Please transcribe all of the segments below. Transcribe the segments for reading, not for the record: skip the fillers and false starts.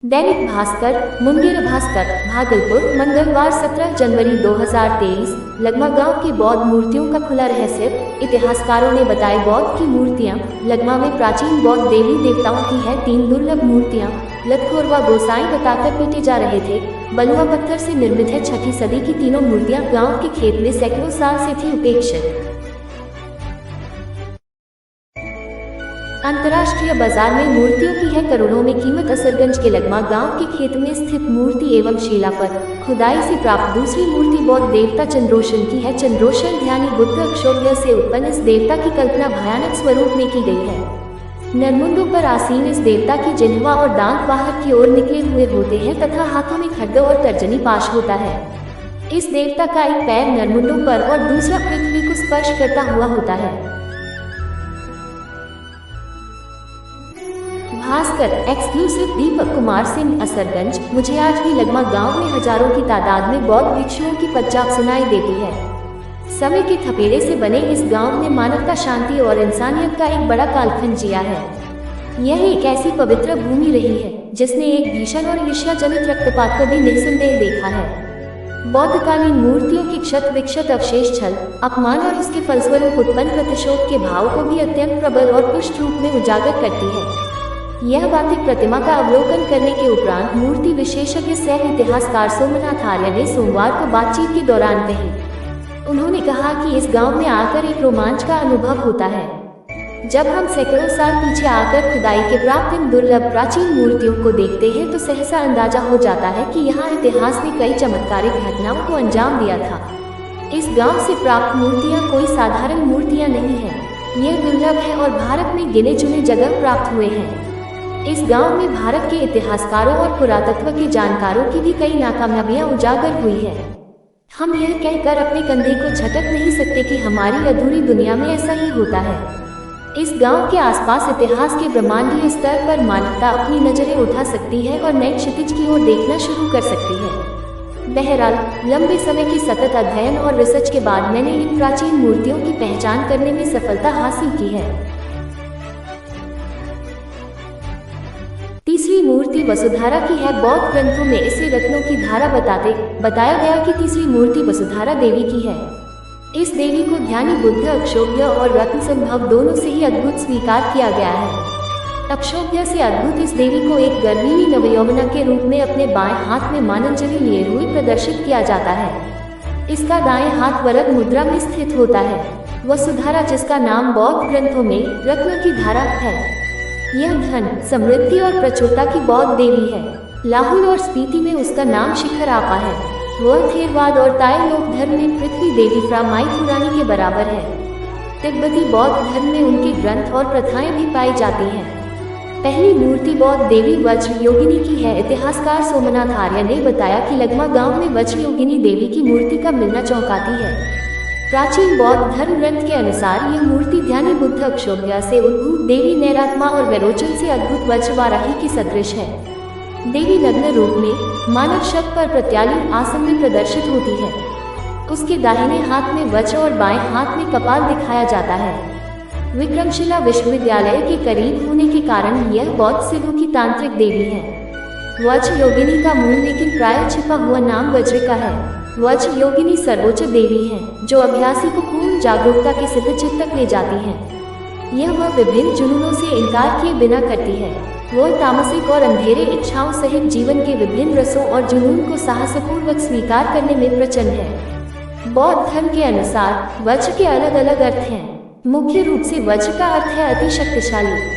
दैनिक भास्कर, मुंगेर भास्कर, भागलपुर, मंगलवार 17 जनवरी 2023। लगमा गांव की बौद्ध मूर्तियों का खुला रहस्य। इतिहासकारों ने बताए बौद्ध की मूर्तियां। लगमा में प्राचीन बौद्ध देवी देवताओं की है 3 दुर्लभ मूर्तियां। लतखोरवा गोसाई बताकर पीटे जा रहे थे। बलुआ पत्थर से निर्मित है 6ठी सदी की तीनों मूर्तियां। गाँव के खेत में सैकड़ों साल से थी उपेक्षित। अंतर्राष्ट्रीय बाजार में मूर्तियों की है करोड़ों में कीमत। असरगंज के लगमा गांव के खेत में स्थित मूर्ति एवं शिला पर खुदाई से प्राप्त दूसरी मूर्ति बौद्ध देवता चंद्रोशन की है। चंद्रोशन ध्यानी बुद्ध अक्षोभ्य से उत्पन्न इस देवता की कल्पना भयानक स्वरूप में की गई है। नरमुंडों पर आसीन इस देवता की जिह्वा और दांत बाहर की ओर निकले हुए होते हैं तथा हाथों में खड्ग और तर्जनी पाश होता है। इस देवता का एक पैर नरमुंडों पर और दूसरा पृथ्वी को स्पर्श करता हुआ होता है। भास्कर एक्सक्लूसिव, दीपक कुमार सिंह, असरगंज। मुझे आज भी लगमा गांव में हजारों की तादाद में बौद्ध भिक्षुओं की पदचाप सुनाई देती है। समय के थपेड़े से बने इस गांव ने मानवता, शांति और इंसानियत का एक बड़ा कालखंड जिया है। यह एक ऐसी पवित्र भूमि रही है जिसने एक भीषण और ईर्ष्याजनित रक्तपात को भी निस्संदेह देखा है। बौद्धकालीन मूर्तियों की क्षत विक्षत अवशेष छल, अपमान और इसके फलस्वरूप उत्पन्न प्रतिशोध के भाव को भी अत्यंत प्रबल और पुष्ट रूप में उजागर करती है। यह बातें प्रतिमा का अवलोकन करने के उपरांत मूर्ति विशेषज्ञ सह इतिहासकार सोमनाथ आर्य ने सोमवार को बातचीत के दौरान कही। उन्होंने कहा कि इस गांव में आकर एक रोमांच का अनुभव होता है। जब हम सैकड़ों साल पीछे आकर खुदाई के प्राप्त इन दुर्लभ प्राचीन मूर्तियों को देखते हैं तो सहसा अंदाजा हो जाता है कि यहाँ इतिहास ने कई चमत्कारिक घटनाओं को अंजाम दिया था। इस गांव से प्राप्त मूर्तियाँ कोई साधारण मूर्तियाँ नहीं है। यह दुर्लभ है और भारत में गिने चुने जगह प्राप्त हुए हैं। इस गांव में भारत के इतिहासकारों और पुरातत्व के जानकारों की भी कई नाकामयाबियां उजागर हुई है। हम यह कहकर अपने कंधे को झटक नहीं सकते कि हमारी अधूरी दुनिया में ऐसा ही होता है। इस गांव के आसपास इतिहास के ब्रह्मांडीय स्तर पर मानवता अपनी नजरें उठा सकती है और नए क्षितिज की ओर देखना शुरू कर सकती है। बहरहाल, लंबे समय की सतत अध्ययन और रिसर्च के बाद मैंने इन प्राचीन मूर्तियों की पहचान करने में सफलता हासिल की है। तीसरी मूर्ति वसुधारा की है। बौद्ध ग्रंथों में इसे रत्नों की धारा बताया गया कि तीसरी मूर्ति वसुधारा देवी की है। इस देवी को ध्यानी बुद्ध अक्षोभ्य और रत्न संभव दोनों से ही अद्भुत स्वीकार किया गया है। अक्षोभ्य से अद्भुत इस देवी को एक गर्भिणी नवयौवना के रूप में अपने बाएं हाथ में मानंजलि लिए हुए प्रदर्शित किया जाता है। इसका दाएं हाथ वरद मुद्रा में स्थित होता है। वसुधारा, जिसका नाम बौद्ध ग्रंथों में रत्नों की धारा है, यह धन, समृद्धि और प्रचुरता की बौद्ध देवी है। लाहुल और स्पीति में उसका नाम शिखर आपा है। वह थेरवाद और ताई लोक धर्म में पृथ्वी देवी फ्रामाइथुरानी के बराबर है। तिब्बती बौद्ध धर्म में उनके ग्रंथ और प्रथाएं भी पाई जाती हैं। पहली मूर्ति बौद्ध देवी वज्र योगिनी की है। इतिहासकार सोमनाथ आर्य ने बताया कि लगमा गांव में वज्र योगिनी देवी की मूर्ति का मिलना चौंकाती है। प्राचीन बौद्ध धर्म ग्रंथ के अनुसार यह मूर्ति ध्यानी बुद्ध अक्षोभ्य से उद्भूत देवी नैरात्मा और वैरोचन से अद्भुत वज्रवाराही की सदृश है। देवी नग्न रूप में मानव शव पर प्रत्यालीन आसन में प्रदर्शित होती है। उसके दाहिने हाथ में वज्र और बाएं हाथ में कपाल दिखाया जाता है। विक्रमशिला विश्वविद्यालय के करीब होने के कारण यह बौद्ध सिद्धों की तांत्रिक देवी है। वज्र योगिनी का मूल लेकिन प्राय छिपा हुआ नाम वज्रिका है। वज्र योगिनी सर्वोच्च देवी है जो अभ्यासी को पूर्ण जागरूकता के सिद्धचित तक ले जाती है। यह वह विभिन्न जुनूनों से इनकार किए बिना करती है। वह तामसिक और अंधेरे इच्छाओं सहित जीवन के विभिन्न रसों और जुनून को साहसपूर्वक स्वीकार करने में प्रचंड है। बौद्ध धर्म के अनुसार वज्र के अलग अलग अर्थ हैं। मुख्य रूप से वज्र का अर्थ है अति शक्तिशाली।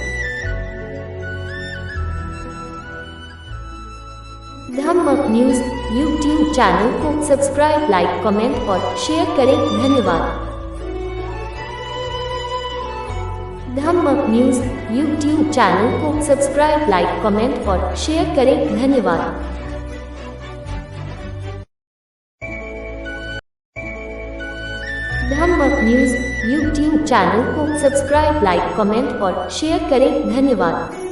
धम्मक न्यूज यूट्यूब चैनल को सब्सक्राइब, लाइक, कमेंट और शेयर करें। धन्यवाद। धम्मक न्यूज यूट्यूब चैनल को सब्सक्राइब, लाइक, कमेंट और शेयर करें। धन्यवाद। धम्मक न्यूज यूट्यूब चैनल को सब्सक्राइब, लाइक, कमेंट और शेयर करें। धन्यवाद।